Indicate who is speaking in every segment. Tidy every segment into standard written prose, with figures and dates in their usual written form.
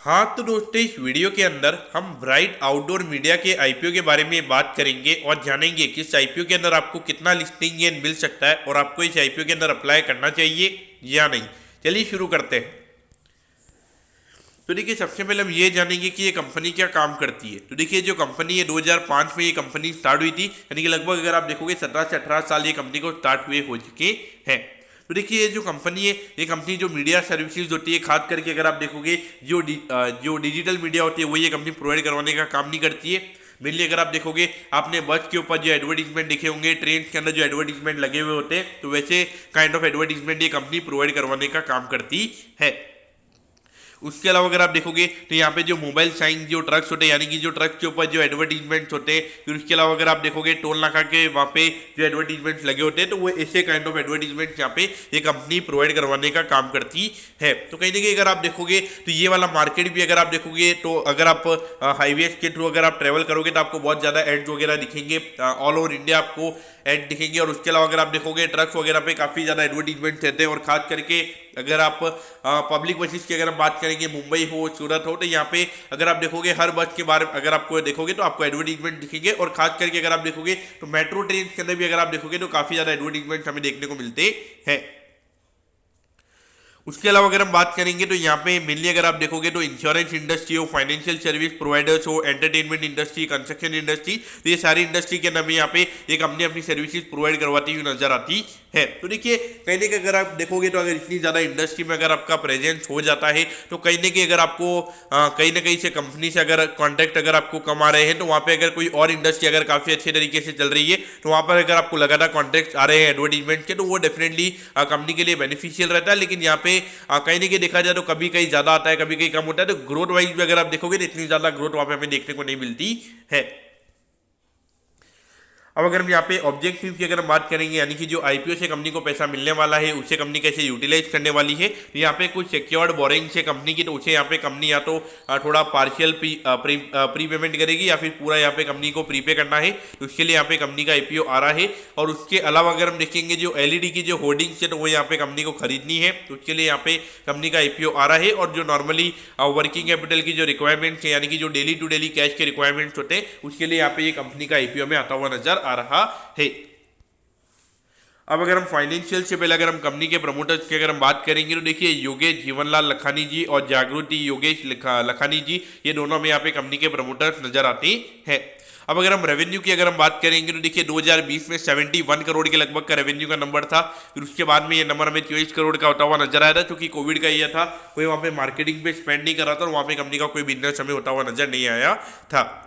Speaker 1: हाँ तो दोस्तों, इस वीडियो के अंदर हम ब्राइट आउटडोर मीडिया के आईपीओ के बारे में बात करेंगे और जानेंगे कि इस आईपीओ के अंदर आपको कितना लिस्टिंग गेन मिल सकता है और आपको इस आईपीओ के अंदर अप्लाई करना चाहिए या नहीं। चलिए शुरू करते हैं। तो देखिए, सबसे पहले हम ये जानेंगे कि ये कंपनी क्या काम करती है। तो देखिए, जो कंपनी है 2005 में ये कंपनी स्टार्ट हुई थी, यानी कि लगभग अगर आप देखोगे 17 से 18 साल ये कंपनी को स्टार्ट हुए हो चुके हैं। तो देखिए, ये जो कंपनी है, ये कंपनी जो मीडिया सर्विसेज होती है, खास करके अगर आप देखोगे जो डिजिटल मीडिया होती है वो ये कंपनी प्रोवाइड करवाने का काम नहीं करती है। मेनली अगर आप देखोगे, आपने बस के ऊपर जो एडवर्टीजमेंट देखे होंगे, ट्रेन के अंदर जो एडवर्टीजमेंट लगे हुए होते हैं, तो वैसे काइंड ऑफ एडवर्टीजमेंट ये कंपनी प्रोवाइड करवाने का काम करती है। उसके अलावा अगर आप देखोगे तो यहाँ पे जो मोबाइल साइन जो ट्रक्स होते हैं, यानी कि जो ट्रक के ऊपर जो एडवर्टीजमेंट्स होते हैं, फिर उसके अलावा अगर आप देखोगे टोल नाका के वहाँ पे जो एडवर्टीजमेंट्स लगे होते हैं, तो वो ऐसे काइंड ऑफ एडवर्टीजमेंट्स यहाँ पे ये कंपनी प्रोवाइड करवाने का काम करती है। तो कहीं ना कहीं अगर आप देखोगे तो ये वाला मार्केट भी अगर आप देखोगे, तो अगर आप हाईवेज के थ्रू अगर आप ट्रेवल करोगे तो आपको बहुत ज़्यादा एड्स वगैरह दिखेंगे, ऑल ओवर इंडिया आपको एड दिखेंगे। और उसके अलावा अगर आप देखोगे ट्रक्स वगैरह पे काफ़ी ज़्यादा एडवर्टीजमेंट रहते हैं। और खास करके अगर आप पब्लिक बसेस की अगर हम बात करेंगे, मुंबई हो, सूरत हो, तो यहाँ पे अगर आप देखोगे हर बस के बारे में अगर आपको देखोगे तो आपको एडवर्टीजमेंट दिखेंगे। और खास करके अगर आप देखोगे तो मेट्रो ट्रेन के अंदर भी अगर आप देखोगे तो काफ़ी ज़्यादा एडवर्टीजमेंट हमें देखने को मिलते हैं। उसके अलावा अगर हम बात करेंगे तो यहाँ पे मेनली अगर आप देखोगे तो इंश्योरेंस इंडस्ट्री हो, फाइनेंशियल सर्विस प्रोवाइडर्स हो, एंटरटेनमेंट इंडस्ट्री, कंस्ट्रक्शन इंडस्ट्री, तो ये सारी इंडस्ट्री के अंदर यहाँ पे ये कंपनी अपनी सर्विसेज प्रोवाइड करवाती हुई नजर आती है। तो देखिए, कहीं ना कहीं अगर आप देखोगे तो अगर इतनी ज़्यादा इंडस्ट्री में अगर आपका प्रेजेंस हो जाता है, तो कहीं ना कहीं अगर आपको कहीं ना कहीं से कंपनी से अगर कॉन्टैक्ट अगर आपको कम आ रहे हैं, तो वहाँ पे अगर कोई और इंडस्ट्री अगर काफ़ी अच्छे तरीके से चल रही है, तो वहाँ पर अगर आपको लगातार कॉन्टैक्ट आ रहे हैं एडवर्टीजमेंट के, तो वो डेफिनेटली कंपनी के लिए बेनिफिशियल रहता है। लेकिन यहाँ पे कहीं ना कहीं देखा जाए तो कभी कहीं ज़्यादा आता है, कभी कहीं कम होता है। तो ग्रोथ वाइज भी अगर आप देखोगे तो इतनी ज़्यादा ग्रोथ वहाँ पे हमें देखने को नहीं मिलती है। अब अगर हम यहाँ पे ऑब्जेक्टिव की अगर हम बात करेंगे, यानी कि जो आईपीओ से कंपनी को पैसा मिलने वाला है उसे कंपनी कैसे यूटिलाइज करने वाली है, तो यहाँ पे कुछ सिक्योर्ड बोरिंग से कंपनी की, तो उसे यहाँ पे कंपनी या तो थोड़ा पार्शियल प्री पेमेंट करेगी या फिर पूरा यहाँ पे कंपनी को प्रीपे करना है। तो उसके लिए यहाँ पे कंपनी का आईपीओ आ रहा है। और उसके अलावा अगर हम देखेंगे जो एलईडी की जो होर्डिंग्स है, तो वो यहाँ पे कंपनी को खरीदनी है, तो उसके लिए यहाँ पे कंपनी का आईपीओ आ रहा है। और जो नॉर्मली वर्किंग कैपिटल की जो रिक्वायरमेंट्स है, यानी कि जो डेली टू डेली कैश के रिक्वायरमेंट्स होते हैं, उसके लिए यहाँ पे ये कंपनी का आईपीओ में आता हुआ नजर आ रहा है। अब अगर हम फाइनेंशियल से पहले अगर हम कंपनी के प्रमोटर्स की अगर हम बात करेंगे, तो देखिए योगेश जीवनलाल लखानी जी और जागृति योगेश लखानी जी, ये दोनों में यहाँ पे कंपनी के प्रमोटर्स नजर आते हैं। अब अगर हम रेवेन्यू की अगर हम बात करेंगे, तो देखिए 2020 में 71 करोड़ के लगभग का रेवेन्यू का नंबर था। फिर उसके बाद में ये नंबर हमें 24 करोड़ का होता हुआ नजर आया था, क्योंकि कोविड का ईयर था, कोई वहाँ पे मार्केटिंग पे स्पेंड नहीं कर रहा था और वहाँ पे कंपनी का कोई बिजनेस हमें होता हुआ नजर नहीं आया था।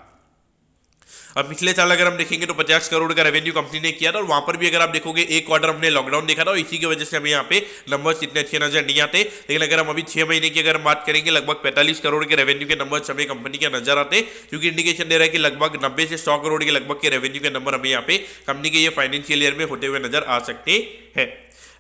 Speaker 1: अब पिछले साल अगर हम देखेंगे तो 50 करोड़ का रेवेन्यू कंपनी ने किया था। और वहां पर भी अगर आप देखोगे एक क्वार्टर हमने लॉकडाउन देखा था और इसी की वजह से हमें यहाँ पे नंबर्स इतने अच्छे नजर नहीं आते। लेकिन अगर हम अभी 6 महीने की अगर हम बात करेंगे, लगभग 45 करोड़ के रेवेन्यू के नंबर्स हमें कंपनी के नजर आते, क्योंकि इंडिकेशन दे रहा है कि लगभग 90 से 100 करोड़ के लगभग के रेवेन्यू के नंबर हमें यहाँ पे कंपनी के ये फाइनेंशियल ईयर में होते हुए नजर आ सकते हैं।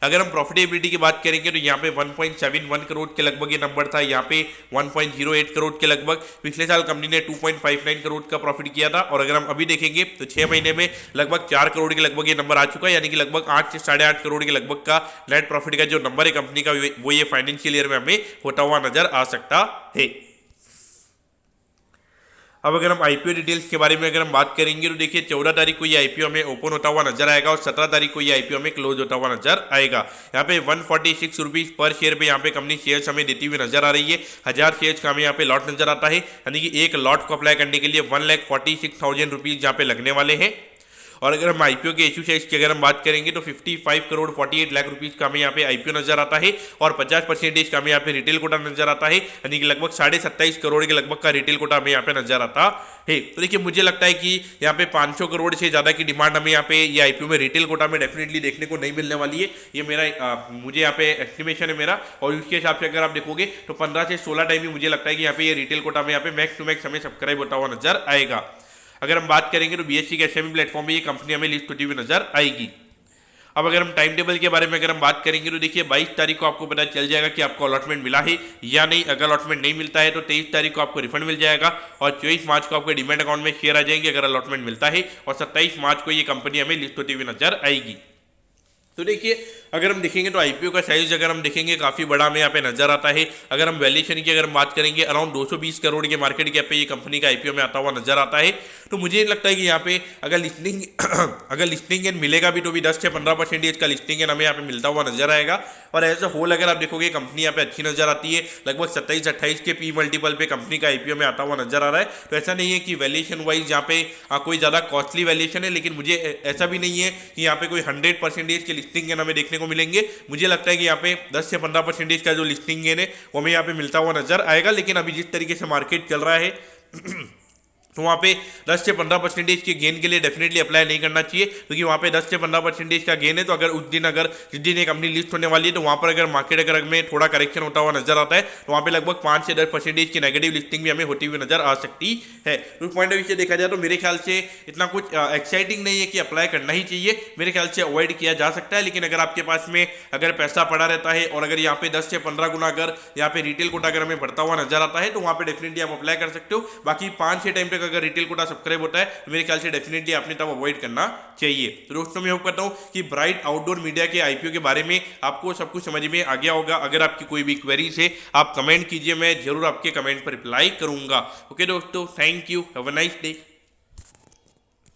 Speaker 1: अगर हम प्रॉफिटेबिलिटी की बात करेंगे, तो यहाँ पे 1.71 करोड़ के लगभग ये नंबर था, यहाँ पे 1.08 करोड़ के लगभग। पिछले साल कंपनी ने 2.59 करोड़ का प्रॉफिट किया था। और अगर हम अभी देखेंगे तो 6 महीने में लगभग 4 करोड़ के लगभग ये नंबर आ चुका है, यानी कि लगभग 8 से 8.5 करोड़ के लगभग का नेट प्रॉफिट का जो नंबर है कंपनी का, वो ये फाइनेंशियल ईयर में हमें होता हुआ नजर आ सकता है। अब अगर हम आईपीओ डिटेल्स के बारे में अगर हम बात करेंगे, तो देखिए 14 तारीख को ये आईपीओ में ओपन होता हुआ नजर आएगा और 17 तारीख को ये आईपीओ में क्लोज होता हुआ नजर आएगा। यहाँ पे 146 रुपीज पर शेयर पे यहाँ पे कंपनी शेयर्स हमें देती हुई नजर आ रही है। 1000 शेयर्स का हमें यहाँ पे लॉट नजर आता है, यानी कि एक लॉट को अप्लाई करने के लिए 1,46,000 रुपीज यहाँ पे लगने वाले हैं। और अगर हम आईपीओ के इशू साइज की अगर हम बात करेंगे, तो 55 करोड़ 48 लाख रुपीज का हमें यहाँ पे आईपीओ नजर आता है। और 50% का हमें यहाँ पे रिटेल कोटा नजर आता है, यानी कि लगभग 27.5 करोड़ के लगभग का रिटेल कोटा हमें यहाँ पे नजर आता है। तो देखिए, मुझे लगता है कि यहाँ पे 500 करोड़ से ज्यादा की डिमांड हमें यहाँ पे ये आईपीओ में रिटेल कोटा में डेफिनेटली देखने को नहीं मिलने वाली है। ये मेरा मुझे यहाँ पे एस्टिमेशन है मेरा। और उसके हिसाब से अगर आप देखोगे तो 15 से 16 टाइम ही मुझे लगता है कि यहाँ पे ये रिटेल कोटा में यहाँ पे मैक्स टू मैक्स हमें सब्सक्राइब होता हुआ नजर आएगा। अगर हम बात करेंगे तो बीएससी के एसएमई प्लेटफॉर्म में ये कंपनी हमें लिस्ट होती हुई नजर आएगी। अब अगर हम टाइम टेबल के बारे में अगर हम बात करेंगे, तो देखिए 22 तारीख को आपको पता चल जाएगा कि आपको अलॉटमेंट मिला है या नहीं। अगर अलॉटमेंट नहीं मिलता है तो 23 तारीख को आपको रिफंड मिल जाएगा और 24 मार्च को आपके डीमैट अकाउंट में शेयर आ जाएंगे अगर अलॉटमेंट मिलता है। और 27 मार्च को ये कंपनी हमें लिस्ट होती हुई नजर आएगी। तो देखिए अगर हम देखेंगे तो आईपीओ का साइज अगर हम देखेंगे काफ़ी बड़ा हमें यहाँ पे नजर आता है। अगर हम वैल्यूएशन की अगर हम बात करेंगे अराउंड 220 करोड़ के मार्केट कैप पे ये कंपनी का आईपीओ में आता हुआ नजर आता है। तो मुझे लगता है कि यहाँ पे अगर लिस्टिंग अगर लिस्टिंग एंड मिलेगा भी तो भी 10 से 15% का लिस्टिंग एंड हमें यहाँ पे मिलता हुआ नजर आएगा। और एज अ होल अगर आप देखोगे कंपनी यहाँ पे अच्छी नजर आती है, लगभग 27-28 के पी मल्टीपल पे कंपनी का आईपीओ में आता हुआ नजर आ रहा है। तो ऐसा नहीं है कि वैल्यूएशन वाइज यहाँ पे कोई ज़्यादा कॉस्टली वैल्यूएशन है, लेकिन मुझे ऐसा भी नहीं है कि यहाँ पे कोई 100% के लिस्टिंग गेन हमें देखने को मिलेंगे। मुझे लगता है कि यहाँ पे 10 से 15% का जो लिस्टिंग गेन है वो हमें यहाँ पे मिलता हुआ नजर आएगा। लेकिन अभी जिस तरीके से मार्केट चल रहा है तो वहाँ पे 10 से 15% के गेन के लिए डेफिनेटली अप्लाई नहीं करना चाहिए, क्योंकि वहाँ पे 10 से 15% का गेन है। तो अगर उस दिन जिस दिन एक कंपनी लिस्ट होने वाली है तो वहाँ पर अगर मार्केट अगर में थोड़ा करेक्शन होता हुआ नजर आता है तो वहाँ पे लगभग 5 से 10% की नेगेटिव लिस्टिंग भी हमें होती हुई नजर आ सकती है। तो उस पॉइंट ऑफ व्यू से देखा जाए तो मेरे ख्याल से इतना कुछ एक्साइटिंग नहीं है कि अप्लाई करना ही चाहिए, मेरे ख्याल से अवॉइड किया जा सकता है। लेकिन अगर आपके पास में अगर पैसा पड़ा रहता है और अगर यहाँ पे 10 से 15 गुना अगर यहाँ पे रिटेल कोटा अगर हमें बढ़ता हुआ नजर आता है तो वहाँ पे डेफिनेटली आप अप्लाई कर सकते हो। बाकी 5-6 टाइम तक अगर रिटेल कोटा सब्सक्राइब होता है तो मेरे ख्याल से डेफिनेटली आपने तब अवॉइड करना चाहिए। तो दोस्तों मैं होप करता हूँ कि ब्राइट आउटडोर मीडिया के आईपीओ के बारे में आपको सब कुछ समझ में आ गया होगा। अगर आपकी कोई भी क्वेरीज है आप कमेंट कीजिए, मैं जरूर आपके कमेंट पर रिप्लाई करूंगा। ओके दोस्तों, thank you, have a nice day.